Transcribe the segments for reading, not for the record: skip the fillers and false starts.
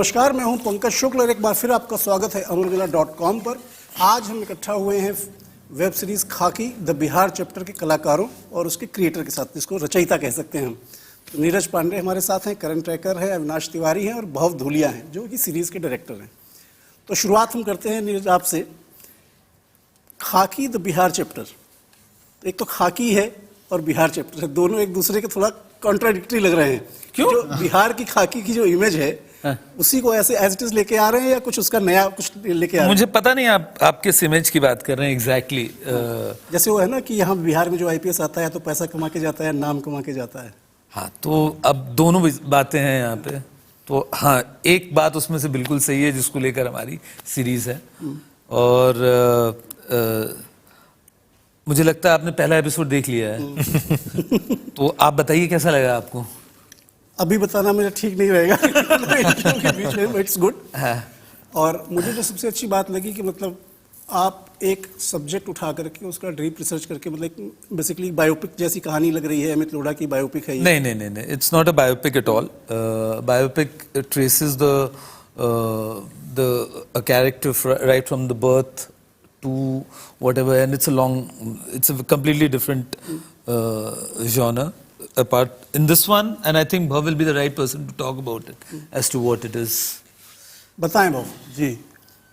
नमस्कार, मैं हूं पंकज शुक्ल और एक बार फिर आपका स्वागत है अमरउजाला.com पर। आज हम इकट्ठा हुए हैं वेब सीरीज खाकी द बिहार चैप्टर के कलाकारों और उसके क्रिएटर के साथ, जिसको रचयिता कह सकते हैं हम। तो नीरज पांडे हमारे साथ हैं, करण ट्रैकर है, अविनाश तिवारी हैं और भव धूलिया हैं, जो कि सीरीज के डायरेक्टर हैं। तो शुरुआत हम करते हैं नीरज आपसे। खाकी द बिहार चैप्टर, एक तो खाकी है और बिहार चैप्टर है, दोनों एक दूसरे के थोड़ा कॉन्ट्राडिक्टरी लग रहे हैं। क्यों? जो बिहार की खाकी की जो इमेज है उसी को ऐसे एज इट इज लेके आ रहे हैं या कुछ उसका नया कुछ लेके आ रहे हैं? मुझे पता नहीं आप किस इमेज की बात कर रहे हैं एग्जैक्टली। जैसे वो है ना कि यहाँ बिहार में जो आईपीएस आता है तो पैसा कमा के जाता है, नाम कमा के जाता है। हाँ, तो अब दोनों बातें हैं यहाँ पे। तो हाँ, एक बात उसमें से बिल्कुल सही है जिसको लेकर हमारी सीरीज है। और मुझे लगता है आपने पहला एपिसोड देख लिया है। तो आप बताइए कैसा लगा आपको? अभी बताना मुझे ठीक नहीं रहेगा क्योंकि बीच में इट्स गुड। और मुझे जो सबसे अच्छी बात लगी कि मतलब आप एक सब्जेक्ट उठा करके उसका डीप रिसर्च करके, मतलब बेसिकली बायोपिक जैसी कहानी लग रही है। अमित लोढ़ा की बायोपिक है ये। नहीं, it's not a biopic at all. Biopic traces the character right from the birth to whatever, and it's a completely different genre apart in this one, and I think Bhav will be the right person to talk about it as to what it is. बताएं भव जी,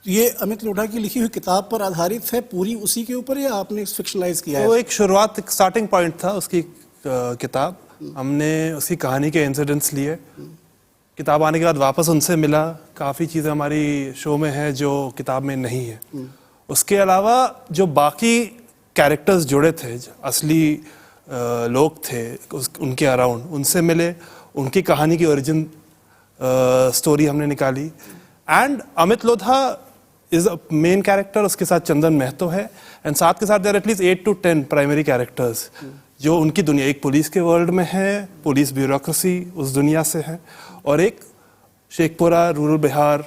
ये अमित लोढ़ा की लिखी हुई किताब पर आधारित है, पूरी उसी के ऊपर, या आपने फिक्शनलाइज किया है? वो एक शुरुआत, एक स्टार्टिंग पॉइंट था उसकी किताब। हमने उसकी कहानी के इंसिडेंट्स लिए। किताब आने के बाद वापस उनसे मिला, काफ़ी चीज़ें हमारी शो में हैं जो किताब में नहीं है। उसके अलावा जो बाकी कैरेक्टर्स जुड़े थे, असली लोग थे उनके अराउंड, उनसे मिले, उनकी कहानी की ओरिजिन स्टोरी हमने निकाली। And Amit Lodha is a main character, उसके साथ चंदन महतो है, एंड साथ के साथ there at least 8 to 10 primary characters जो उनकी दुनिया, एक पुलिस के वर्ल्ड में है, पुलिस ब्यूरोक्रेसी उस दुनिया से है, और एक शेखपुरा, रूरल बिहार,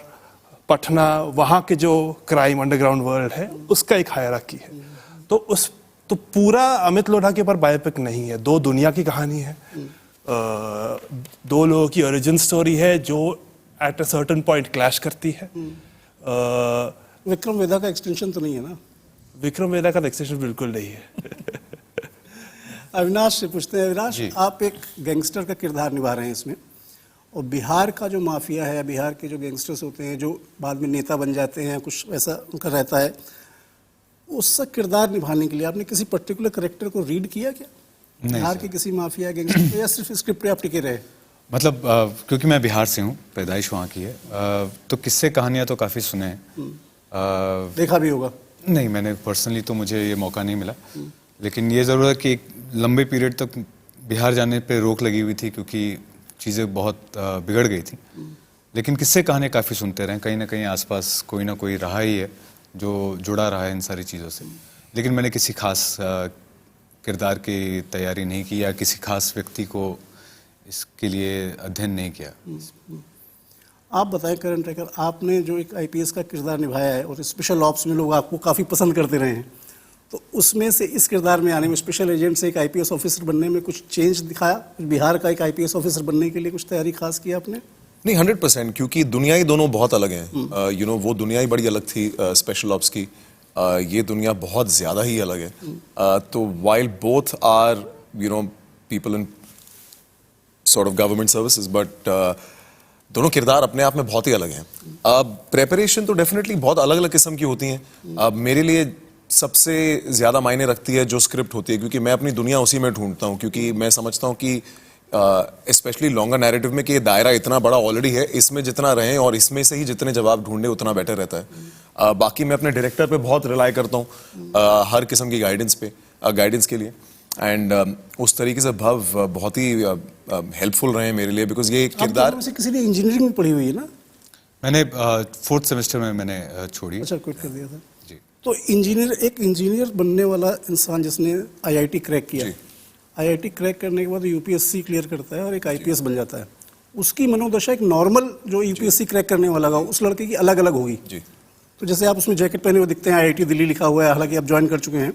पटना, वहाँ के जो क्राइम अंडरग्राउंड वर्ल्ड है उसका एक हायरार्की है। तो पूरा अमित लोढ़ा के ऊपर बायोपिक नहीं है, दो दुनिया की कहानी है, दो लोगों की ओरिजिन स्टोरी है जो at a certain point clash करती है। विक्रम वेदा का एक्सटेंशन तो नहीं है ना? विक्रम वेदा का एक्सटेंशन बिल्कुल नहीं है। अविनाश से पूछते हैं। अविनाश, आप एक गैंगस्टर का किरदार निभा रहे हैं इसमें, और बिहार का जो माफिया है, बिहार के जो गैंगस्टर्स होते हैं जो बाद में नेता बन जाते हैं, कुछ ऐसा उनका रहता है, उसका किरदार निभाने के लिए आपने किसी पर्टिकुलर कैरेक्टर को रीड किया क्या? बिहार के किसी माफिया गैंगस्टर, या सिर्फ स्क्रिप्ट पे आप टिके रहे? मतलब क्योंकि मैं बिहार से हूँ, पैदाइश वहाँ की है, तो किस्से कहानियाँ तो काफ़ी सुने हैं। देखा भी होगा? नहीं, मैंने पर्सनली तो मुझे ये मौका नहीं मिला, लेकिन ये ज़रूर है कि एक लंबे पीरियड तक बिहार जाने पर रोक लगी हुई थी क्योंकि चीज़ें बहुत बिगड़ गई थी। लेकिन किस्से कहानियाँ काफ़ी सुनते रहे, कहीं ना कहीं आसपास कोई ना कोई रहा ही है जो जुड़ा रहा है इन सारी चीज़ों से। लेकिन मैंने किसी खास किरदार की तैयारी नहीं की या किसी खास व्यक्ति को इसके लिए अध्ययन नहीं किया। आप बताएं करण ट्रैकर, आपने जो एक आईपीएस का किरदार निभाया है और स्पेशल ऑप्स में लोग आपको काफ़ी पसंद करते रहे हैं, तो उसमें से इस किरदार में आने में, स्पेशल एजेंट से एक आईपीएस ऑफिसर बनने में कुछ चेंज दिखाया? बिहार का एक आईपीएस ऑफिसर बनने के लिए कुछ तैयारी खास की आपने? नहीं, 100%, क्योंकि दुनिया ही दोनों बहुत अलग हैं। वो दुनिया ही बड़ी अलग थी स्पेशल ऑप्स की, ये दुनिया बहुत ज़्यादा ही अलग है। तो while both are people in sort of government services, but दोनों किरदार अपने आप में बहुत ही अलग हैं। प्रेपरेशन तो डेफिनेटली बहुत अलग अलग किस्म की होती हैं। मेरे लिए सबसे ज़्यादा मायने रखती है जो स्क्रिप्ट होती है, क्योंकि मैं अपनी दुनिया उसी में ढूंढता हूँ, क्योंकि मैं समझता हूँ कि स्पेशली लॉन्गर नैरेटिव में कि ये दायरा इतना बड़ा ऑलरेडी है, इसमें जितना रहें और इसमें से ही जितने जवाब ढूंढे उतना बेटर रहता है। बाकी मैं अपने डायरेक्टर पे बहुत रिलाई करता हूँ हर किस्म की गाइडेंस के लिए, एंड उस तरीके से भव बहुत ही हेल्पफुल रहे हैं मेरे लिए, बिकॉज ये किरदार। किसी ने इंजीनियरिंग में पढ़ी हुई है ना? मैंने 4th सेमेस्टर में मैंने छोड़ी। अच्छा, क्विट कर दिया था जी। तो इंजीनियर बनने वाला इंसान जिसने आईआईटी क्रैक किया, आईआईटी क्रैक करने के बाद यूपीएससी क्लियर करता है और एक आईपीएस बन जाता है, उसकी मनोदशा एक नॉर्मल जो यूपीएससी क्रैक करने वाला होगा उस लड़के की अलग अलग होगी। तो जैसे आप उसमें जैकेट पहने हुए दिखते हैं, आईआईटी दिल्ली लिखा हुआ है, हालांकि आप ज्वाइन कर चुके हैं,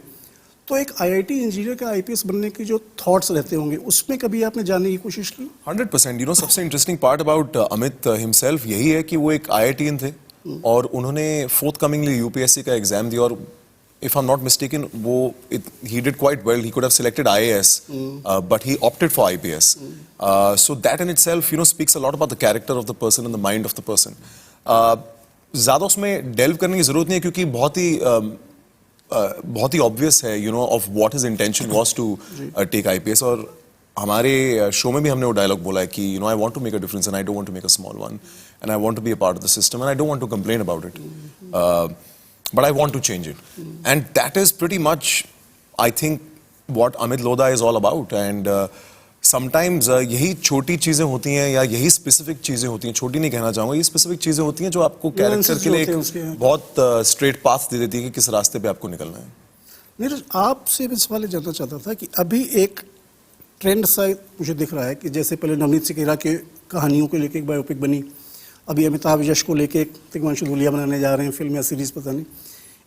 तो एक आईआईटी इंजीनियर का आईपीएस बनने के जो थॉट्स रहते होंगे, उसमें कभी आपने जानने की कोशिश की? 100%. You know, सबसे interesting part about Amit himself यही है कि वो एक आईआईटीएन थे और उन्होंने फोर्थ कमिंगली यूपीएससी का एग्जाम दिया और if I'm not mistaken, he did quite well. He could have selected IAS, but he opted for IPS. So that in itself, you know, speaks a lot about the character of the person and the mind of the person. ज़्यादा उसमें delve करने की ज़रूरत नहीं है क्योंकि बहुत ही obvious है, you know, of what his intention was to take IPS. और हमारे शो में भी हमने वो डायलॉग बोला है कि, you know, I want to make a difference and I don't want to make a small one, and I want to be a part of the system and I don't want to complain about it. But I want to change it. And that is pretty much, I think, what Amit Lodha is all about. And sometimes यही छोटी चीज़ें होती हैं या यही specific चीज़ें होती हैं, छोटी नहीं कहना चाहूँगा, ये स्पेसिफिक चीज़ें होती हैं जो आपको कैरेक्टर के लिए एक बहुत स्ट्रेट पाथ दे देती है कि किस रास्ते पे आपको निकलना है। नीरज, आपसे मैं सवाल जानना चाहता था कि अभी एक ट्रेंड सा मुझे दिख रहा है कि जैसे पहले नवनीत सिकेरा के कहानियों को लेकर एक बायोपिक बनी, अभी अमिताभ यश को लेके तिग्मांशु धूलिया बनाने जा रहे हैं फिल्म या सीरीज, पता नहीं,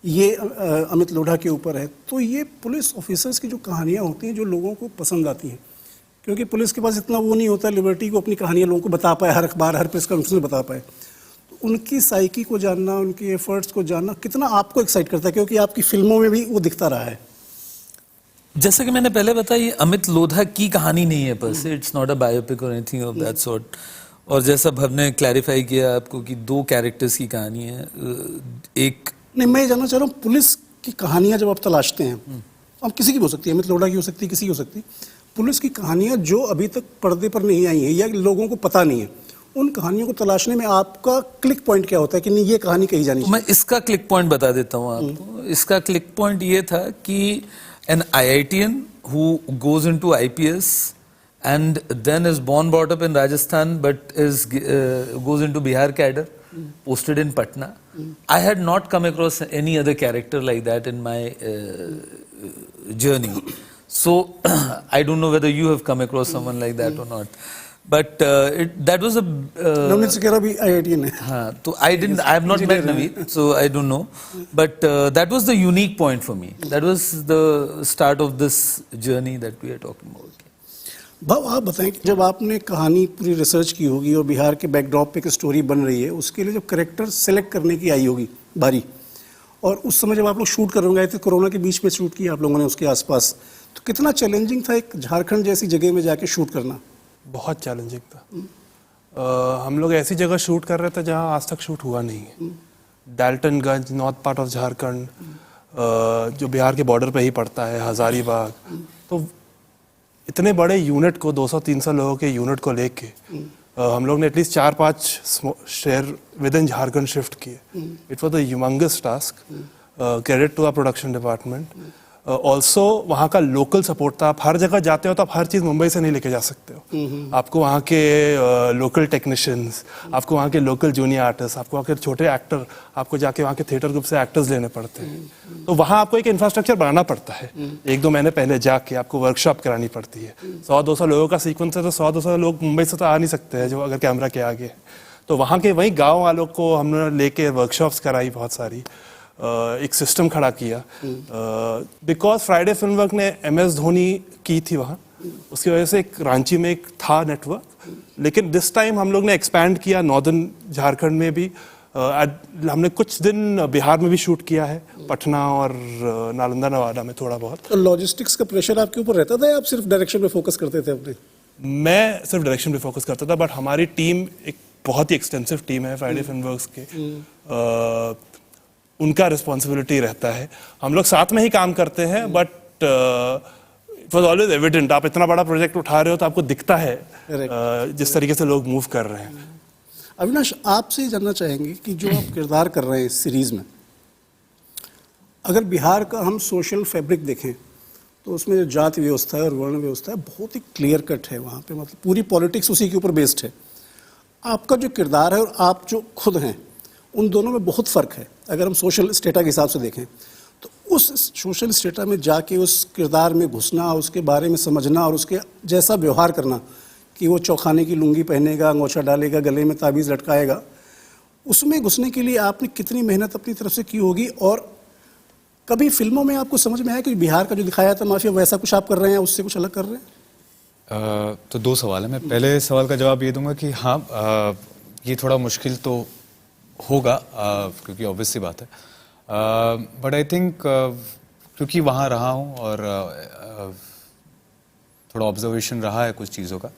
ये अमित लोढ़ा के ऊपर है। तो ये पुलिस ऑफिसर्स की जो कहानियाँ होती हैं जो लोगों को पसंद आती हैं, क्योंकि पुलिस के पास इतना वो नहीं होता लिबर्टी को अपनी कहानियाँ लोगों को बता पाए, हर अखबार हर प्रेस कॉन्फ्रेंस में बता पाए। तो उनकी साइकी को जानना, उनके एफर्ट्स को जानना कितना आपको एक्साइट करता है, क्योंकि आपकी फिल्मों में भी वो दिखता रहा है। जैसे कि मैंने पहले बताया, ये अमित लोढ़ा की कहानी नहीं है पर से, इट्स नॉट अ बायोपिक और एनीथिंग ऑफ दैट सॉर्ट। और जैसा भव ने क्लैरिफाई किया आपको कि दो कैरेक्टर्स की कहानी है, एक नहीं, मैं ये जानना चाह रहा हूँ पुलिस की कहानियाँ जब आप तलाशते हैं, अब किसी की भी हो सकती है, अमित लोढ़ा की हो सकती है, किसी की हो सकती है, पुलिस की कहानियाँ जो अभी तक पर्दे पर नहीं आई हैं या लोगों को पता नहीं है, उन कहानियों को तलाशने में आपका क्लिक पॉइंट क्या होता है कि नहीं ये कहानी कही जानी चाहिए? मैं इसका क्लिक पॉइंट बता देता हूँ आपको। इसका क्लिक पॉइंट ये था कि N IITian who goes into IPS and then is born brought up in Rajasthan but goes into Bihar cadre, posted in Patna. I had not come across any other character like that in my journey. So I don't know whether you have come across someone like that or not. But that was a Navneet Sequeira भी IITian है। हाँ, तो I have not met Naveen, so I don't know. But that was the unique point for me. That was the start of this journey that we are talking about. भाव, आप बताएं कि जब आपने कहानी पूरी रिसर्च की होगी और बिहार के बैकड्रॉप पे एक स्टोरी बन रही है, उसके लिए जब करेक्टर सेलेक्ट करने की आई होगी बारी, और उस समय जब आप लोग शूट कर रहे होंगे, कोरोना के बीच में शूट किया आप लोगों ने उसके आसपास, तो कितना चैलेंजिंग था एक झारखंड जैसी जगह में जाके शूट करना? बहुत चैलेंजिंग था। हम लोग ऐसी जगह शूट कर रहे थे जहाँ आज तक शूट हुआ नहीं है। Daltonganj, north part of Jharkhand, जो बिहार के बॉर्डर पे ही पड़ता है, हजारीबाग। तो इतने बड़े यूनिट को, 200-300 लोगों के यूनिट को लेके हम लोग ने एटलीस्ट 4-5 शहर विद इन झारखंड शिफ्ट किए। It was a humongous task. Credit to our production department. Also वहाँ का लोकल सपोर्ट था। आप हर जगह जाते हो तो आप हर चीज़ मुंबई से नहीं लेके जा सकते हो। आपको वहाँ के लोकल टेक्नीशियंस, आपको वहाँ के लोकल जूनियर आर्टिस्ट, आपको वहाँ के छोटे एक्टर, आपको जाके वहाँ के थिएटर ग्रुप से एक्टर्स लेने पड़ते हैं। तो वहाँ आपको एक इंफ्रास्ट्रक्चर बनाना पड़ता है। 1-2 महीने पहले जाके आपको वर्कशॉप करानी पड़ती है। 100-200 लोगों का सीक्वेंस है तो 100-200 लोग मुंबई से तो आ नहीं सकते हैं जो अगर कैमरा के आगे। तो वहाँ के वही गाँव वालों को हमने लेके वर्कशॉप्स कराई बहुत सारी। एक सिस्टम खड़ा किया। बिकॉज फ्राइडे फिल्म वर्क ने MS धोनी की थी वहाँ, उसकी वजह से एक रांची में एक था नेटवर्क। लेकिन दिस टाइम हम लोग ने एक्सपैंड किया नॉर्दर्न झारखंड में भी। हमने कुछ दिन बिहार में भी शूट किया है, पटना और नालंदा नवादा में थोड़ा बहुत। तो लॉजिस्टिक्स का प्रेशर आपके ऊपर रहता था या आप सिर्फ डायरेक्शन पे फोकस करते थे अपने? मैं सिर्फ डायरेक्शन पे फोकस करता था, बट हमारी टीम एक बहुत ही एक्सटेंसिव टीम है फ्राइडे फिल्म वर्क्स के। उनका रिस्पॉन्सिबिलिटी रहता है। हम लोग साथ में ही काम करते हैं, but it was always evident. आप इतना बड़ा प्रोजेक्ट उठा रहे हो तो आपको दिखता है जिस तरीके से लोग मूव कर रहे हैं। अविनाश, आपसे जानना चाहेंगे कि जो आप किरदार कर रहे हैं इस सीरीज में, अगर बिहार का हम सोशल फैब्रिक देखें तो उसमें जो जाति व्यवस्था है और वर्ण व्यवस्था है बहुत ही क्लियर कट है वहाँ पे, मतलब पूरी पॉलिटिक्स उसी के ऊपर बेस्ड है। आपका जो किरदार है और आप जो खुद हैं, उन दोनों में बहुत फ़र्क है। अगर हम सोशल स्टेटा के हिसाब से देखें तो उस सोशल स्टेटा में जाके उस किरदार में घुसना, उसके बारे में समझना और उसके जैसा व्यवहार करना कि वो चौखाने की लुंगी पहनेगा, अंगोछा डालेगा, गले में ताबीज़ लटकाएगा, उसमें घुसने के लिए आपने कितनी मेहनत अपनी तरफ से की होगी और कभी फिल्मों में आपको समझ में आया कि बिहार का जो दिखाया था माफिया वैसा कुछ आप कर रहे हैं, उससे कुछ अलग कर रहे हैं? तो दो सवाल है। मैं पहले सवाल का जवाब ये दूंगा कि हाँ, ये थोड़ा मुश्किल तो होगा, क्योंकि ऑब्वियस सी बात है, बट आई थिंक क्योंकि वहाँ रहा हूँ और थोड़ा ऑब्जर्वेशन रहा है कुछ चीज़ों का,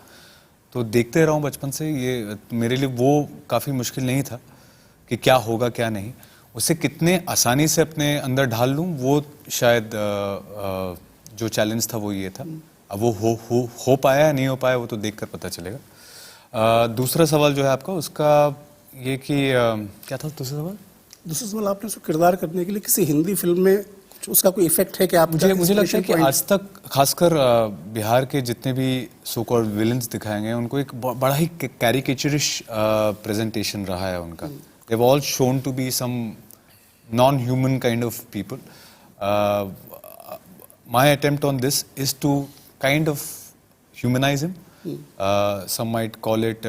तो देखते रहा हूँ बचपन से। ये मेरे लिए वो काफ़ी मुश्किल नहीं था कि क्या होगा क्या नहीं, उसे कितने आसानी से अपने अंदर ढाल लूँ, वो शायद जो चैलेंज था वो ये था। अब वो हो पाया या नहीं हो पाया वो तो देखकर पता चलेगा। दूसरा सवाल जो है आपका, उसका ये कि क्या था दूसरा सवाल? दूसरा सवाल, आपने उसको किरदार करने के लिए किसी हिंदी फिल्म में उसका कोई इफेक्ट है कि आप मुझे लगता है कि आज तक खासकर बिहार के जितने भी सो कॉल्ड विलन्स दिखाए गए उनको एक बड़ा ही कैरिकेचरिश प्रेजेंटेशन रहा है उनका। They have all shown to be some non human kind of people. My attempt on this is to kind of humanise him. Some might call it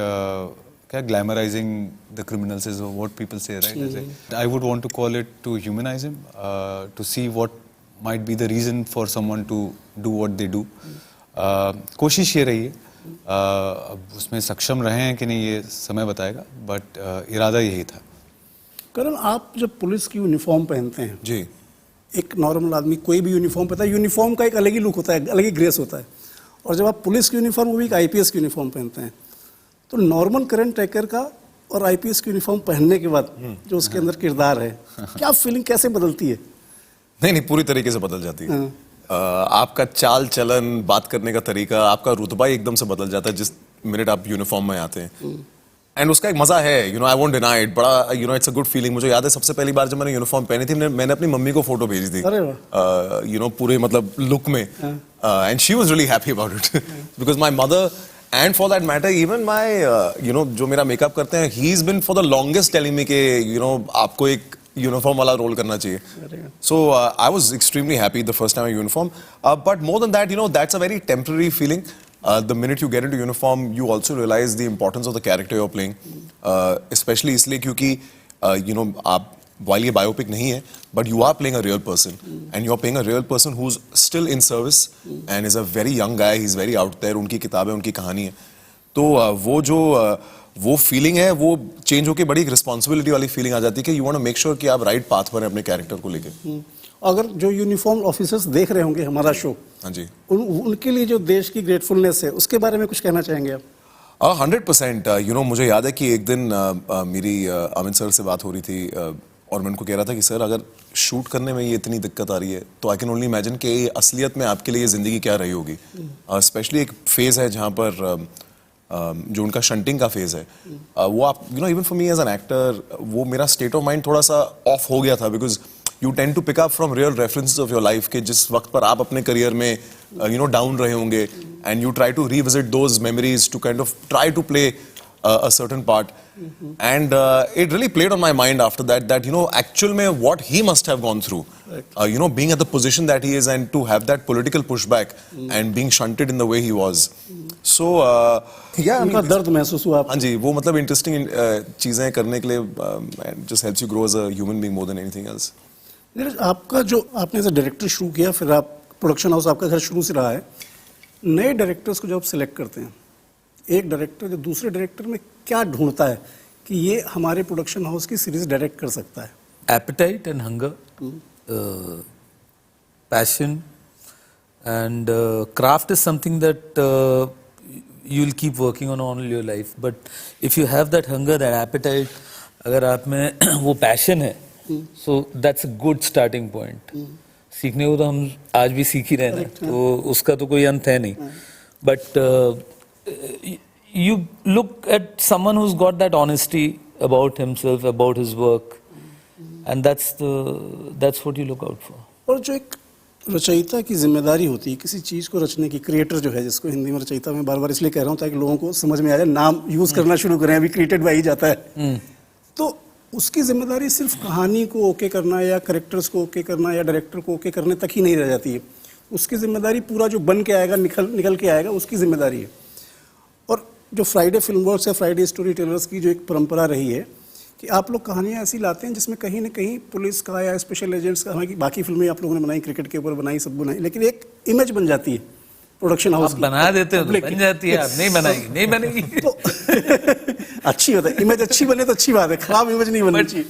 क्या, glamorizing the criminals is what people say, right? I would want to call it to humanize him, to see what might be the reason for someone to do what they do. कोशिश ये रही है, अब उसमें सक्षम रहे हैं कि नहीं ये समय बताएगा, बट इरादा यही था। करण, आप जब पुलिस की यूनिफॉर्म पहनते हैं, जी, एक नॉर्मल आदमी कोई भी यूनिफॉर्म पहनता है, यूनिफॉर्म का एक अलग ही लुक होता है, अलग ही ग्रेस होता है, और जब आप पुलिस की यूनिफॉर्म, वो भी एक आईपीएस की यूनिफॉर्म पहनते हैं, तो नॉर्मल करण टैकर का और आईपीएस की यूनिफॉर्म पहनने के बाद जो उसके अंदर किरदार है, क्या फीलिंग कैसे बदलती है? नहीं पूरी तरीके से बदल जाती है। आपका चाल चलन, बात करने का तरीका, आपका रुतबा ही एकदम से बदल जाता है जिस मिनट आप यूनिफॉर्म में आते हैं। एंड उसका एक मजा है, आई वोंट डिनाई इट, बड़ा इट्स अ गुड फीलिंग। मुझे याद है सबसे पहली बार जब मैंने यूनिफॉर्म पहनी थी, मैंने अपनी मम्मी को फोटो भेजी थी, पूरे मतलब लुक में, and she was really happy about it because my mother, and for that matter even my जो मेरा मेकअप करते हैं, he's been for the longest telling me कि आपको एक यूनिफॉर्म वाला रोल करना चाहिए. So I was extremely happy the first time I uniform. But more than that, that's a very temporary feeling. The minute you get into uniform, you also realize the importance of the character you're playing. Especially इसलिए क्योंकि आप, while ये biopic नहीं है, but you are playing a real person, and you're playing a real person who's still in service and is a very young guy. He's very out there. उनकी किताबें, उनकी कहानी है. तो वो फीलिंग है, वो चेंज होकर बड़ी एक रिस्पॉन्सिबिलिटी वाली फीलिंग आ जाती है कि you want to make sure कि आप राइट पाथ पर हैं अपने कैरेक्टर को लेके. अगर जो यूनिफॉर्म ऑफिसर्स देख रहे होंगे हमारा शो, हाँ जी, उनके लिए जो देश की ग्रेटफुलनेस है, उसके बारे में कुछ कहना चाहेंगे आप? 100%. मुझे याद है कि एक दिन मेरी अमित सर से बात हो रही थी, और मैं उनको कह रहा था कि सर अगर शूट करने में ये इतनी दिक्कत आ रही है तो आई कैन ओनली इमेजिन कि असलियत में आपके लिए ज़िंदगी क्या रही होगी. स्पेशली एक फेज़ है जहाँ पर जो उनका शंटिंग का फेज़ है, वो आप even for me as an actor, वो मेरा स्टेट ऑफ माइंड थोड़ा सा ऑफ हो गया था, because you tend to pick up from real references of your life के जिस वक्त पर आप अपने करियर में डाउन रहे होंगे, and you try to revisit those memories to kind of try to play a certain part, and it really played on my mind after that actual mein what he must have gone through, being at the position that he is, and to have that political pushback and being shunted in the way he was. So yeah, उनका दर्द महसूस हुआ? हाँ जी, वो मतलब interesting चीजें करने के लिए just helps you grow as a human being more than anything else. आपका जो आपने एज डायरेक्टर शुरू किया, फिर आप प्रोडक्शन हाउस आपका घर शुरू से रहा है, नए डायरेक्टर्स को जब आप सिलेक्ट करते हैं, एक डायरेक्टर जो दूसरे डायरेक्टर में क्या ढूंढता है कि ये हमारे प्रोडक्शन हाउस की सीरीज डायरेक्ट कर सकता है? Appetite and hunger, passion, and craft is something that you'll keep working on all your life. But if you have that hunger, that appetite, अगर आप में वो passion है, so that's a good starting point. सीखने को तो हम आज भी सीख ही रहे हैं, तो उसका तो कोई अंत है नहीं. But you look at someone who's got that honesty about himself, about his work, and that's what you look out for. और जो एक रचयिता की जिम्मेदारी होती है किसी चीज़ को रचने की, क्रिएटर जो है, जिसको हिंदी में रचयिता मैं बार-बार इसलिए कह रहा हूँ ताकि लोगों को समझ में आ जाए, नाम यूज़ करना शुरू करें, अभी क्रिएटेड बाय ही जाता है, तो उसकी जिम्मेदारी सिर्फ कहानी को ओके करना या कैरेक्टर्स को ओके करना या डायरेक्टर को ओके करने तक ही नहीं रह जाती है. उसकी जिम्मेदारी पूरा जो बन के आएगा, निकल के आएगा, उसकी जिम्मेदारी है. और जो फ्राइडे फिल्म वर्क्स या फ्राइडे स्टोरी टेलर्स की जो एक परंपरा रही है कि आप लोग कहानियाँ ऐसी लाते हैं जिसमें कहीं ना कहीं पुलिस का या स्पेशल एजेंट्स का, हालांकि बाकी फिल्में आप लोगों ने बनाई, क्रिकेट के ऊपर बनाई, सब बनाई, लेकिन एक इमेज बन जाती है प्रोडक्शन हाउस आप की। बना देते हो तो Public बन की। जाती है, आप नहीं बनाएगी नहीं बनेगी। तो अच्छी बात है, इमेज अच्छी बने तो अच्छी बात है, खराब इमेज नहीं बननी चाहिए।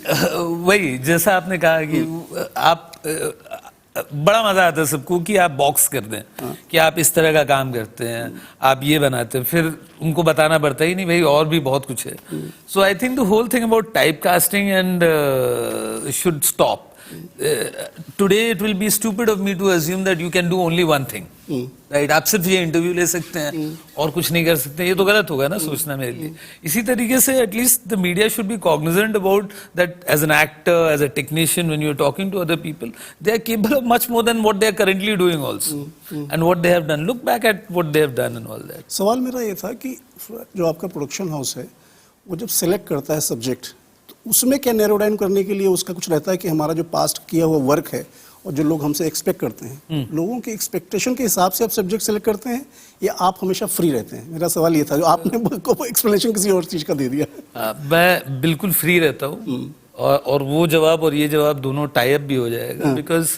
वही जैसा आपने कहा कि आप बड़ा मजा आता है सबको कि आप बॉक्स कर दें कि आप इस तरह का काम करते हैं, आप ये बनाते हैं, फिर उनको बताना पड़ता ही नहीं भाई और भी बहुत कुछ है। So I think the whole thing about type casting and should stop. Today it will be stupid of me to assume that you can do only one thing. Right? आप सिर्फ ये इंटरव्यू ले सकते हैं और कुछ नहीं कर सकते, ये तो गलत होगा ना सोचना मेरे लिए. इसी तरीके से at least the media should be cognizant about that as an actor, as a technician, when you are talking to other people, they are capable of much more than what they are currently doing also and what they have done. Look back at what they have done and all that. सवाल मेरा ये था कि जो आपका production house है वो जब सेलेक्ट करता है सब्जेक्ट, तो उसमें क्या नैरो डाउन करने के लिए उसका कुछ रहता है कि हमारा जो पास्ट किया हुआ वर्क है और जो लोग हमसे एक्सपेक्ट करते हैं, लोगों के एक्सपेक्टेशन के हिसाब से आप सब्जेक्ट सेलेक्ट करते हैं या आप हमेशा फ्री रहते हैं? मेरा सवाल ये था, जो आपने एक्सप्लेनेशन किसी और चीज़ का दे दिया. मैं बिल्कुल फ्री रहता हूँ और वो जवाब और ये जवाब दोनों टाई अप भी हो जाएगा. Because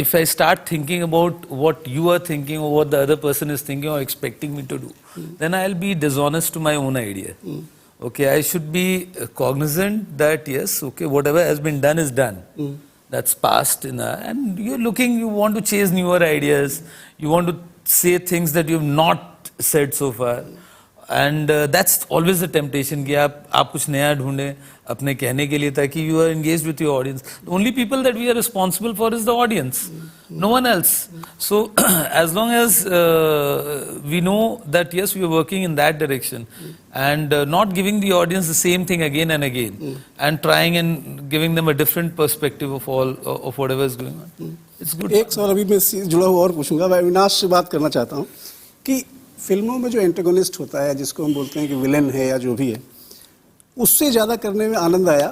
if I start thinking about what you are thinking or what the other person is thinking or expecting me to do, then I'll be dishonest to my own idea. Okay, I should be cognizant that yes, okay, whatever has been done is done. That's past, and you're looking, you want to chase newer ideas, you want to say things that you've not said so far. And that's always the temptation कि आप कुछ नया ढूंढें अपने कहने के लिए ताकि you are engaged with your audience. The only people that we are responsible for is the audience, no one else. So as long as we know that yes, we are working in that direction and not giving the audience the same thing again and again and trying and giving them a different perspective of all of whatever is going on. It's good. एक सवाल अभी मैं इससे जुड़ा हुआ और पूछूंगा, मैं अविनाश से बात करना चाहता हूँ कि फिल्मों में जो एंटेगोनिस्ट होता है, जिसको हम बोलते हैं कि विलेन है या जो भी है, उससे ज़्यादा करने में आनंद आया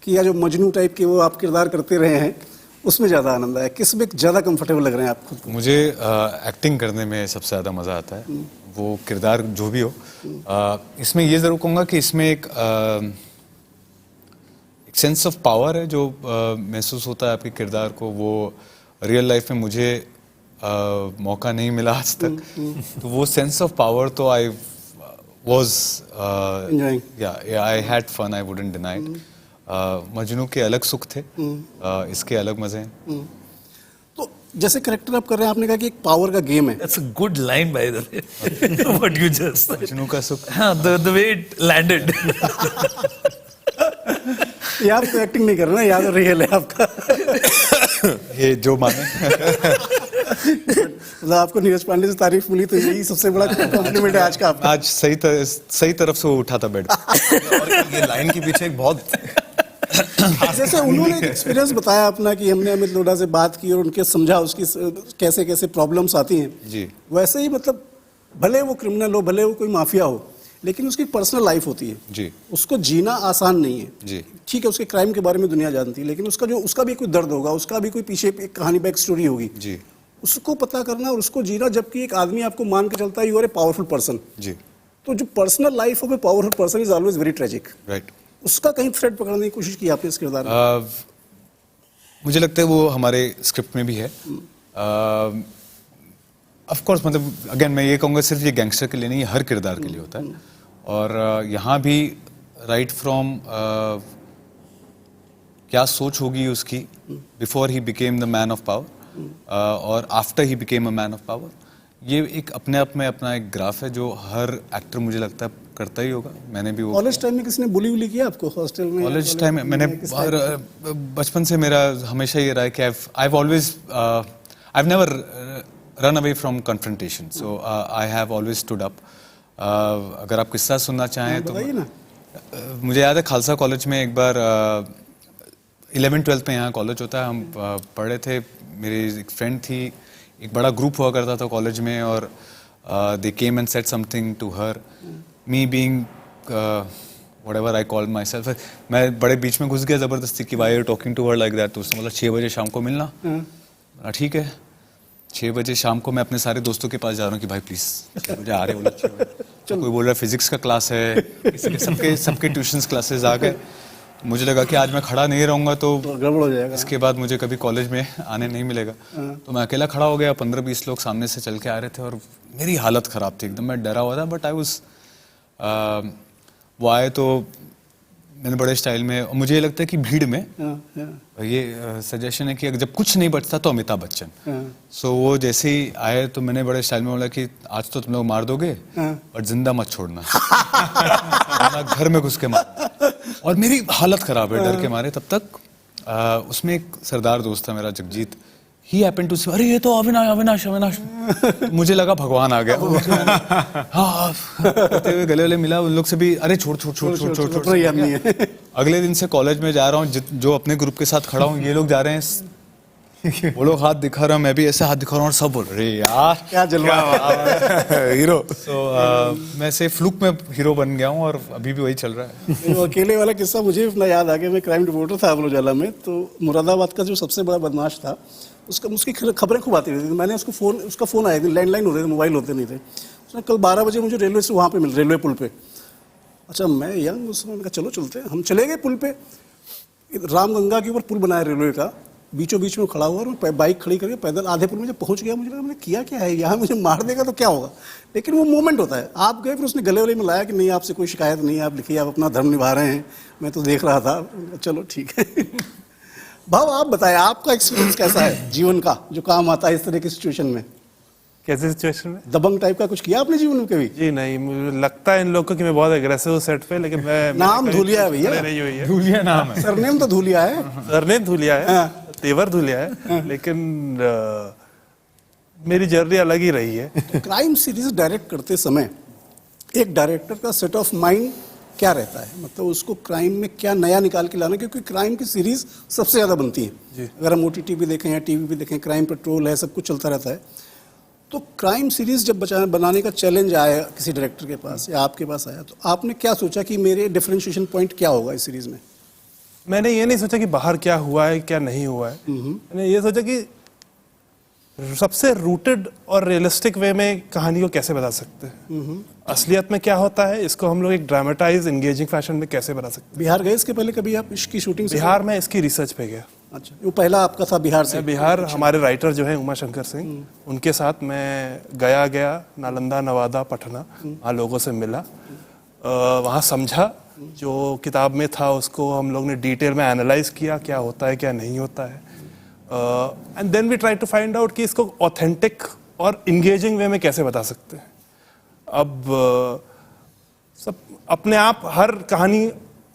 कि या जो मजनू टाइप के वो आप किरदार करते रहे हैं उसमें ज़्यादा आनंद आया? किस में ज़्यादा कंफर्टेबल लग रहे हैं आप खुद को? मुझे एक्टिंग करने में सबसे ज़्यादा मज़ा आता है, वो किरदार जो भी हो. इसमें ये ज़रूर कहूँगा कि इसमें एक सेंस ऑफ पावर है जो महसूस होता है आपके किरदार को. वो रियल लाइफ में मुझे मौका नहीं मिला आज तक. तो वो सेंस ऑफ पावर तो आई वाज Enjoying. या I had fun, I wouldn't deny it. Majnu के अलग सुख थे, इसके अलग मजे हैं. तो जैसे करेक्टर आप कर रहे हैं, आपने कहा कि एक पावर का गेम है. That's a good line, by the way. What you just said. Majnu का सुख. हाँ, the way it landed. ये आप तो एक्टिंग नहीं कर रहे ना, या तो रियल है आपका. ये जो माने. मतलब आपको नीरज पांडे से तारीफ मिली तो यही सबसे बड़ा कॉम्प्लीमेंट है आज का आपका. आज सही तरफ से वो उठा था बेड. और ये लाइन के पीछे एक बहुत जैसे उन्होंने एक एक्सपीरियंस बताया अपना कि हमने अमित लोढ़ा से बात की और उनके समझा उसकी कैसे कैसे प्रॉब्लम्स आती हैं. जी. वैसे ही मतलब भले वो क्रिमिनल हो, भले वो कोई माफिया हो, लेकिन उसकी पर्सनल लाइफ होती है. जी. उसको जीना आसान नहीं है. जी. ठीक है, उसके क्राइम के बारे में दुनिया जानती है, लेकिन उसका भी कोई दर्द होगा, उसका भी कोई पीछे एक कहानी, बैक स्टोरी होगी. जी. उसको पता करना और उसको जीना, जबकि एक आदमी आपको मान के चलता है you are a powerful person. जी. तो जो personal life of a powerful person is always very tragic. Right. उसका कहीं थ्रेड पकड़ने की कोशिश की आपने इस किरदार में? मुझे लगता है वो हमारे स्क्रिप्ट में भी है. ऑफ कोर्स, मतलब अगेन मैं ये कहूँगा सिर्फ ये गैंगस्टर के लिए नहीं, हर किरदार के लिए होता है. और यहाँ भी राइट फ्रॉम क्या सोच होगी उसकी before he became the man of power और after he became a man of power, ये एक अपने आप में अपना एक ग्राफ है जो हर एक्टर मुझे लगता है करता ही होगा. मैंने भी वो कॉलेज टाइम में किसने बुली उली किया आपको हॉस्टल में? कॉलेज टाइम में मैंने बचपन से मेरा हमेशा ये रहा है कि I have never run away from confrontation, so I have always stood up. अगर आप किस्सा सुनना चाहें तो बताइए ना. मुझे याद है खालसा कॉलेज में एक बार 11th-12th में यहाँ कॉलेज होता है, हम पढ़ रहे थे. मेरी एक फ्रेंड थी, एक बड़ा ग्रुप हुआ करता था कॉलेज में, और they came and said something to her. Me being whatever I called myself, मैं बड़े बीच में घुस गया ज़बरदस्ती कि why are talking to her like that. तो उसने बोला 6 बजे शाम को मिलना. ठीक है, 6 बजे शाम को मैं अपने सारे दोस्तों के पास जा रहा हूँ कि भाई प्लीज़ 6 बजे आ रहे हो. तो कोई बोल रहा है फिजिक्स का क्लास है, सबके ट्यूशन्स क्लासेस आ गए. मुझे लगा कि आज मैं खड़ा नहीं रहूंगा तो तो गड़बड़ हो जाएगा। इसके बाद मुझे कभी कॉलेज में आने नहीं मिलेगा। तो मैं अकेला खड़ा हो गया, 15-20 लोग सामने से चल के आ रहे थे और मेरी हालत ख़राब थी एकदम, मैं डरा हुआ था। बट आई वाज वो आए तो मैंने बड़े स्टाइल में, और मुझे ये लगता है कि भीड़ में ये सजेशन है कि अगर जब कुछ नहीं बचता तो अमिताभ बच्चन। सो वो जैसे ही आए तो मैंने बड़े स्टाइल में बोला कि आज तो तुम लोग मार दोगे और जिंदा मत छोड़ना, वरना घर में घुस के मार। और मेरी हालत खराब है डर के मारे। तब तक उसमें एक सरदार दोस्त था मेरा, जगजीत, ही हैपेंड टू से, अरे ये तो अविनाश। मुझे लगा भगवान आ गया। हाँ, कहते हुए गले वाले मिला, उन लोग से भी अरे छोड़। अगले दिन से कॉलेज में जा रहा हूँ, जो अपने ग्रुप के साथ खड़ा हूँ, ये लोग जा रहे हैं, वो लोग हाथ दिखा रहे हैं, मैं भी ऐसे हाथ दिखा रहा हूँ और सब बोल रहे यार क्या जलवा हीरो। मैं से फ्लूक में हीरो बन गया हूँ और अभी भी वही चल रहा है। वो अकेले वाला किस्सा मुझे अपना याद आ गया। मैं क्राइम रिपोर्टर था अमर उजाला में, तो मुरादाबाद का जो सबसे बड़ा बदमाश था उसकी खबरें खूब आती रहती थी। मैंने उसका फ़ोन आया, लैंडलाइन होते थे, मोबाइल होते नहीं थे। उसने कल 12 बजे मुझे रेलवे से वहाँ पे रेलवे पुल पे। अच्छा, मैं यंग उस समय, कहा चलो चलते हैं। हम चले गए पुल पे, रामगंगा के ऊपर पुल बनाया रेलवे का, बीचों बीच में खड़ा हुआ और मैं बाइक खड़ी करके पैदल आधे पुल में जब पहुंच गया, मुझे लगा मैंने किया क्या है, यहाँ मुझे मार देगा तो क्या होगा। लेकिन वो मोमेंट होता है। आप गए, फिर उसने गले वाले में लाया कि नहीं आपसे कोई शिकायत नहीं है, आप लिखिए, आप अपना धर्म निभा रहे हैं, मैं तो देख रहा था। चलो ठीक है। भाव, आप बताएं आपका एक्सपीरियंस कैसा है जीवन का, जो काम आता है इस तरह की सिचुएशन में? कैसे सिचुएशन में? दबंग टाइप का कुछ किया आपने जीवन में कभी? जी नहीं, मुझे लगता है इन लोगों को कि मैं बहुत एग्रेसिव हूँ सेट पे, लेकिन मैं नाम धूलिया है भैया, नहीं हुई है। धूलिया नाम है, सरनेम तो धूलिया है। सरनेम धूलिया है, तेवर धूलिया है, लेकिन मेरी जर्नी अलग ही रही है। तो क्राइम सीरीज डायरेक्ट करते समय एक डायरेक्टर का सेट ऑफ माइंड क्या रहता है? मतलब उसको क्राइम में क्या नया निकाल के लाना, क्योंकि क्राइम की सीरीज सबसे ज़्यादा बनती है। अगर हम OTT पे देखें या TV पे देखें, क्राइम पेट्रोल है, सब कुछ चलता रहता है। तो क्राइम सीरीज जब बनाने का चैलेंज आया किसी डायरेक्टर के पास या आपके पास आया, तो आपने क्या सोचा कि मेरे डिफरेंशिएशन पॉइंट क्या होगा इस सीरीज में? मैंने ये नहीं सोचा कि बाहर क्या हुआ है क्या नहीं हुआ है। मैंने ये सोचा कि सबसे रूटेड और रियलिस्टिक वे में कहानी को कैसे बता सकते हैं, असलियत में क्या होता है, इसको हम लोग एक ड्रामेटाइज एंगेजिंग फैशन में कैसे बता सकते हैं। बिहार गए इसके पहले कभी आप इसकी शूटिंग से? बिहार में इसकी रिसर्च पे गया। अच्छा, वो पहला आपका था बिहार से? बिहार, हमारे राइटर जो है उमा शंकर सिंह, उनके साथ मैं गया नालंदा, नवादा, पटना, वहाँ लोगों से मिला, वहाँ समझा, जो किताब में था उसको हम लोग ने डिटेल में एनालाइज किया, क्या होता है क्या नहीं होता है, and then we try to find out कि इसको ऑथेंटिक और इंगेजिंग वे में कैसे बता सकते हैं। अब सब अपने आप, हर कहानी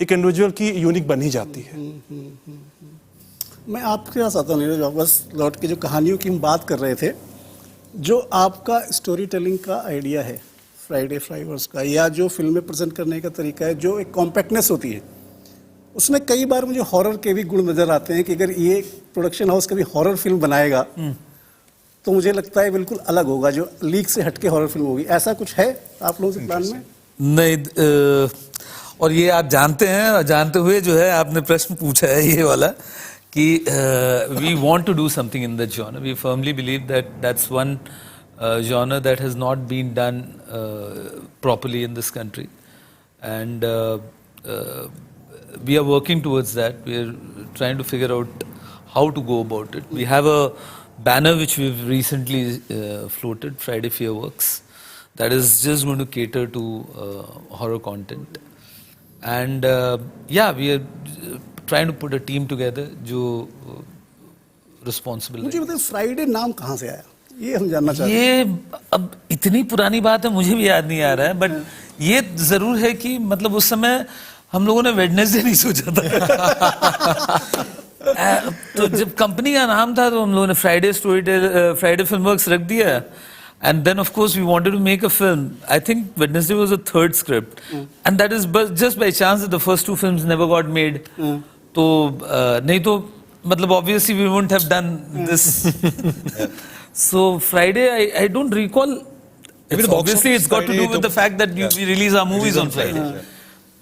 एक इंडिविजुअल की यूनिक बन ही जाती है। मैं आपके पास आता हूँ नीरज, वापस लौट के जो कहानियों की हम बात कर रहे थे, जो आपका स्टोरी टेलिंग का आइडिया है फ्राइडे फ्लाइवर्स का, या जो फिल्में प्रेजेंट करने का तरीका है, जो एक कॉम्पैक्टनेस होती है, उसमें कई बार मुझे हॉरर के भी गुण नजर आते हैं कि अगर ये प्रोडक्शन हाउस कभी हॉरर फिल्म बनाएगा तो मुझे लगता है बिल्कुल अलग होगा, जो लीक से हटके हॉरर फिल्म होगी। ऐसा कुछ है आप लोगों के प्लान में? नहीं, और ये आप जानते हैं, और जानते हुए जो है आपने प्रश्न पूछा है ये वाला कि we want to do something in that genre. We firmly believe that that's one genre that has not been done properly in this country, and we are working towards that. We are trying to figure out how to go about it. We have a banner which we've recently floated, Friday Fireworks, that is just going to cater to horror content. And yeah, we are trying to put a team together जो responsible मुझे है। बताइए Friday नाम कहाँ से आया, ये हम जानना चाहते हैं। ये अब इतनी पुरानी बात है, मुझे भी याद नहीं आ रहा है, बट ये जरूर है कि मतलब उस समय हम लोगों ने वेडनेसडे नहीं सोचा था। तो जब कंपनी का नाम था तो हम लोगों ने फ्राइडे फिल्मवर्क्स रख दिया, and then of course we wanted to make a film. I think Wednesday was the third script, and that is just by chance that the first two films never got made. तो नहीं तो मतलब obviously we wouldn't have done this. So Friday, I don't recall. Obviously it's got to do with the fact that we release our movies on Friday.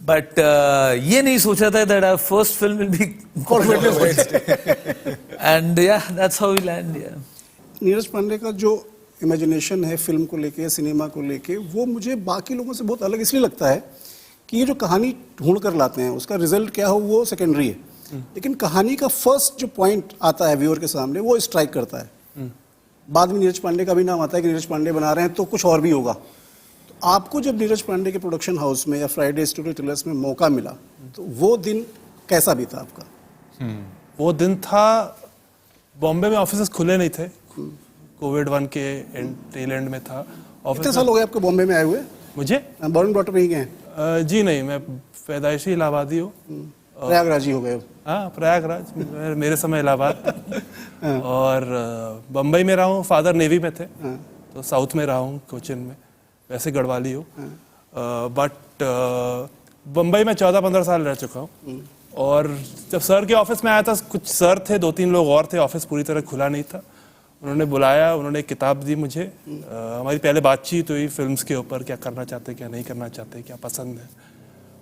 But ये नहीं सोचा था that our first film will be called Wednesday. And yeah, that's how we land. Yeah. Neeraj Pandey का जो imagination है film को लेके, cinema को लेके, वो मुझे बाकी लोगों से बहुत अलग इसलिए लगता है कि ये जो कहानी ढूंढ कर लाते हैं उसका रिजल्ट क्या हो वो सेकेंडरी है, लेकिन कहानी का फर्स्ट जो पॉइंट आता है व्यूअर के सामने वो स्ट्राइक करता है। बाद में नीरज पांडे का भी नाम आता है कि नीरज पांडे बना रहे हैं तो कुछ और भी होगा। तो आपको जब नीरज पांडे के प्रोडक्शन हाउस में या फ्राइडे स्टोरी टेलर्स में मौका मिला तो वो दिन कैसा भी था आपका? वो दिन था, बॉम्बे में ऑफिस खुले नहीं थे, कोविड-1 के टेल एंड में था। कितने साल हो गए आपको बॉम्बे में आए हुए? मुझे बॉर्न ब्रॉट अप यहीं के हैं? जी नहीं, मैं पैदाइशी इलाहाबादी हूँ। प्रयागराज ही हो गए? हाँ, प्रयागराज, मेरे समय इलाहाबाद। और बम्बई में रहा हूँ, फादर नेवी में थे, तो साउथ में रहा हूँ, कोचिन में, वैसे गढ़वाली हूँ। बट बम्बई में 14-15 साल रह चुका हूँ। और जब सर के ऑफिस में आया था, कुछ सर थे, 2-3 लोग और थे, ऑफिस पूरी तरह खुला नहीं था। उन्होंने बुलाया, उन्होंने एक किताब दी मुझे। हमारी पहले बातचीत हुई फिल्म्स के ऊपर, क्या करना चाहते, क्या नहीं करना चाहते, क्या पसंद है।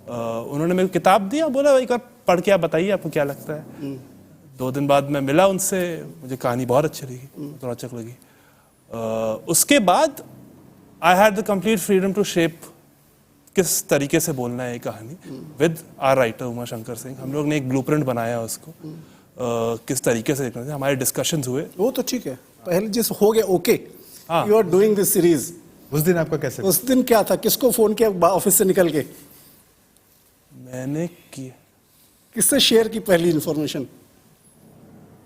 उन्होंने मेरे को किताब दिया, बोला एक बार पढ़ के आप बताइए आपको क्या लगता है। 2 दिन बाद मैं मिला उनसे, मुझे कहानी बहुत अच्छी लगी, बहुत रोचक लगी। उसके बाद I had the complete freedom to shape किस तरीके से बोलना है ये कहानी with our writer Uma Shankar Singh. हम लोग ने एक ब्लूप्रिंट बनाया उसको, किस तरीके से लिखना है। हमारे डिस्कशंस हुए। वो तो ठीक है, पहले जैसे हो गया ओके, हाँ। You are doing this series. उस दिन आपका कैसे? उस दिन क्या था, किसको फोन किया ऑफिस से निकल के? मैंने किया, किससे शेयर की पहली इन्फॉर्मेशन?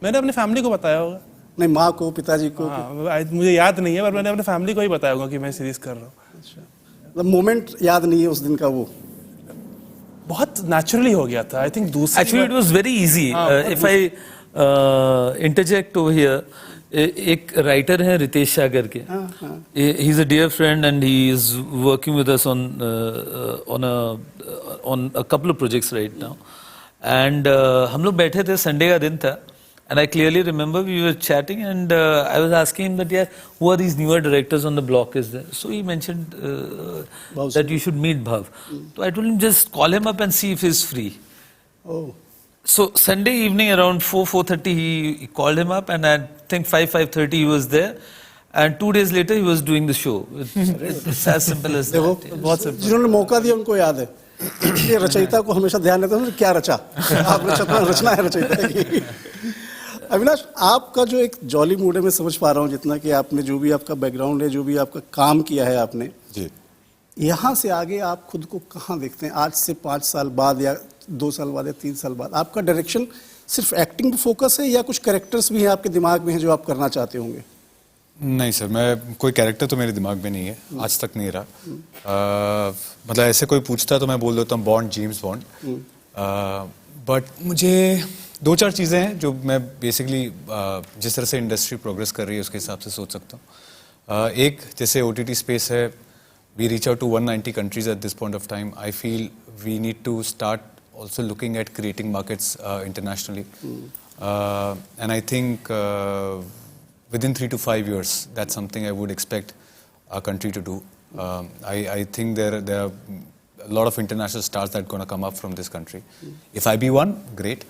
मैंने अपनी फैमिली को बताया होगा। नहीं, माँ को, पिताजी को? हाँ, मुझे याद नहीं है, पर मैंने अपनी फैमिली को ही बताया होगा कि मैं सीरीज कर रहा हूँ। मोमेंट याद नहीं है उस दिन का? वो बहुत नेचुरली हो गया था। आई थिंक दूसरी Actually, it was very easy. If I interject over here, एक राइटर है रितेश शाह करके. He is a dear friend and he is working with us on a couple of projects right now. And हम लोग बैठे थे, Sunday का दिन था. And I clearly remember we were chatting and I was asking him that, yeah, who are these newer directors on the block is there? So he mentioned that you should meet Bhav. So I told him just call him up and see if he's free. Oh. So Sunday evening around 4:30 he called him up and I think 5:30 he was there. And 2 days later he was doing the show. It's as simple as देखो, that. बहुत जिन्होंने मौका दिया उनको याद है. ये रचयिता को हमेशा ध्यान रहता है क्या रचा. आप रचना है रचयिता की. अविनाश, आपका जो एक जॉली मूड है, मैं समझ पा रहा हूँ जितना कि आपने जो भी आपका बैकग्राउंड है, जो भी आपका काम किया है आपने जी, यहाँ से आगे आप खुद को कहाँ देखते हैं? आज से 5 साल बाद या 2 साल बाद या 3 साल बाद आपका डायरेक्शन सिर्फ एक्टिंग पे फोकस है या कुछ कैरेक्टर्स भी हैं आपके दिमाग में हैं जो आप करना चाहते होंगे? नहीं सर, मैं कोई कैरेक्टर तो मेरे दिमाग में नहीं है, आज तक नहीं रहा. मतलब ऐसे कोई पूछता तो मैं बोल देता हूँ बॉन्ड, जेम्स बॉन्ड. बट मुझे 2-4 चीज़ें हैं जो मैं बेसिकली जिस तरह से इंडस्ट्री प्रोग्रेस कर रही है उसके हिसाब से सोच सकता हूँ. एक जैसे OTT स्पेस है, we reach out to 190 countries at this point of time. I feel we need to start also looking at creating markets internationally. And I think within 3 to 5 years, that's something I would expect our country to do. I think there are a lot of international stars that are going to come up from this country. If I be one, great.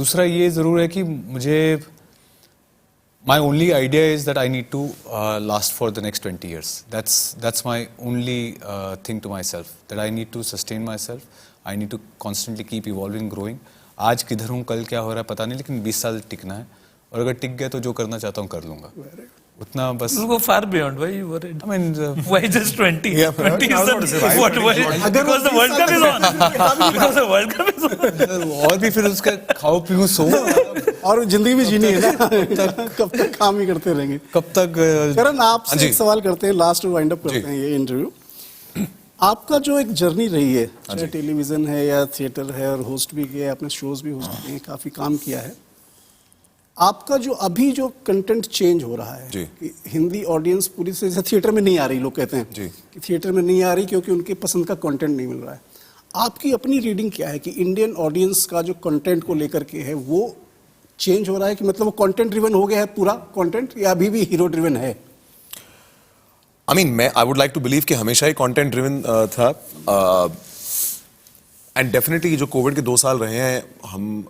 दूसरा ये ज़रूर है कि मुझे my only idea is that I need to last for the next 20 years. That's my only thing to myself, that I need to sustain myself. I need to constantly keep evolving, growing. आज किधर हूँ, कल क्या हो रहा है पता नहीं, लेकिन 20 साल टिकना है और अगर टिक गया तो जो करना चाहता हूँ कर लूँगा. उतना बस. Go far beyond. Why you worried? I mean, Why just 20? Yeah, 20 is what? Because the World Cup is on. Because the World Cup is on. और भी फिर उसका खाओ पीऊँ सो और जिंदगी भी जीनी है ना. कब तक काम ही करते रहेंगे? कब तक. करण, आपसे एक सवाल करते हैं, लास्ट वाइंड अप करते हैं ये इंटरव्यू. आपका जो एक जर्नी रही है, चाहे टेलीविजन है या थिएटर है, और होस्ट भी किया है आपने, शोज भी होस्ट किए हैं, काफी काम किया है. आपका जो अभी जो कंटेंट चेंज हो रहा है कि हिंदी ऑडियंस पूरी से थिएटर में नहीं आ रही, लोग कहते हैं कि थिएटर में नहीं आ रही क्योंकि उनके पसंद का कंटेंट नहीं मिल रहा है. आपकी अपनी रीडिंग क्या है कि इंडियन ऑडियंस का जो कंटेंट को लेकर के है वो चेंज हो रहा है, कि मतलब वो कंटेंट ड्रिवन हो गया है पूरा कंटेंट, या अभी भी हीरो ड्रिवन है? I mean I would like to believe कि हमेशा ही कंटेंट ड्रिवन था. एंड डेफिनेटली जो कोविड के 2 साल रहे हैं, हम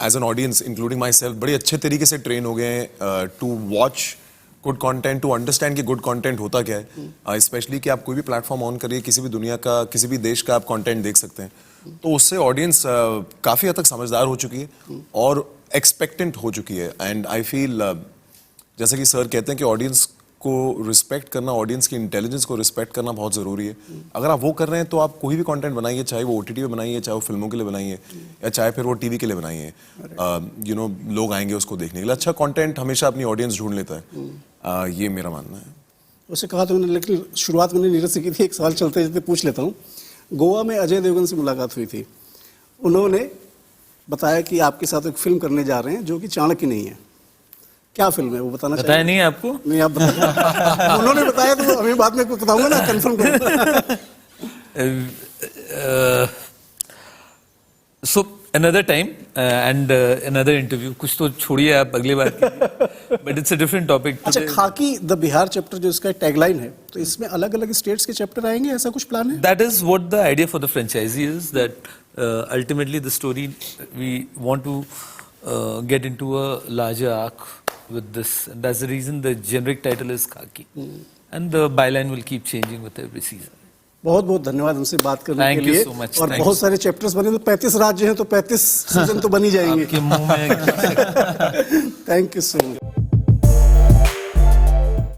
as an audience including myself बड़े अच्छे तरीके से ट्रेन हो गए हैं to watch good content, to understand कि गुड कंटेंट होता क्या है, स्पेशली कि आप कोई भी प्लेटफॉर्म ऑन करिए, किसी भी दुनिया का, किसी भी देश का आप कंटेंट देख सकते हैं, तो उससे ऑडियंस काफ़ी हद तक समझदार हो चुकी है और एक्सपेक्टेंट हो चुकी है. एंड आई फील जैसे कि सर कहते हैं कि ऑडियंस को रिस्पेक्ट करना, ऑडियंस की इंटेलिजेंस को रिस्पेक्ट करना बहुत ज़रूरी है. अगर आप वो कर रहे हैं तो आप कोई भी कंटेंट बनाइए, चाहे वो OTT पे बनाइए, चाहे वो फिल्मों के लिए बनाइए, या चाहे फिर वो टीवी के लिए बनाइए. लोग आएंगे उसको देखने के लिए. अच्छा कंटेंट हमेशा अपनी ऑडियंस ढूंढ लेता है. ये मेरा मानना है. उससे कहा तो मैंने, लेकिन शुरुआत मैंने नीरज से की थी. एक सवाल चलते चलते पूछ लेता हूँ. गोवा में अजय देवगन से मुलाकात हुई थी. उन्होंने बताया कि आपके साथ एक फिल्म करने जा रहे हैं जो कि चाणक्य नहीं है. क्या फिल्म है वो बताना बताया चाहिए? नहीं आपको? नहीं, आप बताइए. उन्होंने बताया तो अभी बाद में बताऊंगा ना, कंफर्म करूंगा. So another time and another interview. कुछ तो छोड़िए आप अगले बार के लिए. But it's a different topic. अच्छा, Today- खाकी द बिहार चैप्टर जो इसका टैगलाइन है, तो इसमें अलग अलग स्टेट्स के चैप्टर आएंगे, ऐसा कुछ प्लान है? That is what the idea for the franchisee is, that ultimately the story we want to get into a larger arc with this. And that's the reason the generic title is Khaki. And the byline will keep changing with every season. बहुत बहुत धन्यवाद हमसे बात करने Thank के you लिए. so much. और Thank बहुत you. सारे चैप्टर्स बने, तो 35 राज्य हैं तो 35 सीजन तो बन ही जाएंगे. आपके मुंह में थैंक यू सो मच.